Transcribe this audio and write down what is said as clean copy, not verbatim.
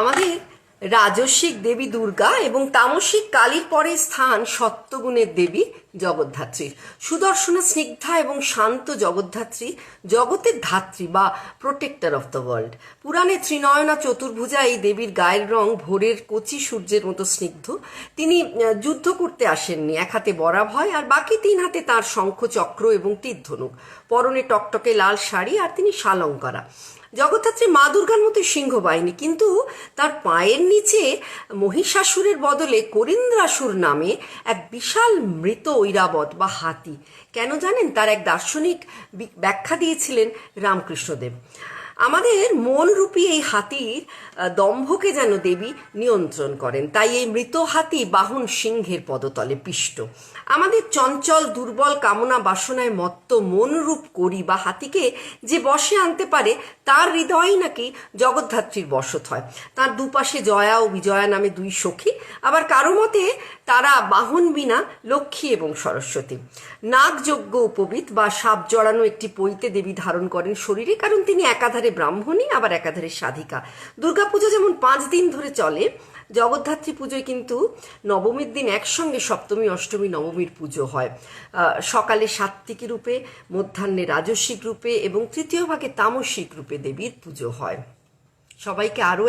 আমাদের রাজস্বিক দেবী দুর্গা এবং তামসিক কালীর পরে স্থান সত্যগুণের দেবী জগদ্ধাত্রীর। সুদর্শনা, স্নিগ্ধা এবং শান্ত জগদ্ধাত্রী জগতের ধাত্রী বা প্রোটেক্টর অফ দ্য ওয়ার্ল্ড। পুরাণে ত্রিনয়না চতুর্ভুজা এই দেবীর গায়ের রং ভোরের কচি সূর্যের মতো স্নিগ্ধ। তিনি যুদ্ধ করতে আসেননি, এক হাতে বরাভয় আর বাকি তিন হাতে তার শঙ্খ, চক্র এবং তীর ধনুক। পরনে টকটকে লাল শাড়ি আর তিনি শালঙ্কারা। জগদ্ধাত্রী মা দুর্গার মতো সিংহ বাহিনী, কিন্তু তার পায়ের নিচে মহিষাসুরের বদলে করিন্দ্রাসুর নামে এক বিশাল মৃত ঐরাবত বা হাতি। কেন জানেন? তার এক দার্শনিক ব্যাখ্যা দিয়েছিলেন রামকৃষ্ণদেব। আমাদের মনরূপী এই হাতির দম্ভকে যেন দেবী নিয়ন্ত্রণ করেন, তাই এই মৃত হাতি বাহন সিংহের পদতলে পিষ্ট। আমাদের চঞ্চল দুর্বল কামনা বাসনায় মত্ত মনরূপ করি বা হাতিকে যে বশে আনতে পারে, তার হৃদয়ই নাকি জগদ্ধাত্রীর বশত হয়। তার দুপাশে জয়া ও বিজয়া নামে দুই সখী, আবার কারো মতে তারা বাহন বিনা লক্ষ্মী এবং সরস্বতী। নাগযজ্ঞ উপবিত বা সাপ জড়ানো একটি পৈতে দেবী ধারণ করেন শরীরে, কারণ তিনি একাধারে ব্রাহ্মণী আবার একাধারে সাধিকা। দুর্গাপুজো যেমন 5 দিন ধরে চলে, জগদ্ধাত্রী পুজোয় কিন্তু নবমীর দিন একসঙ্গে সপ্তমী, অষ্টমী, নবমীর পুজো হয়। সকালে সাত্ত্বিকী রূপে, মধ্যাহ্নে রাজস্বিক রূপে এবং তৃতীয় ভাগে তামসিক রূপে দেবীর পুজো হয়। সবাইকে আরও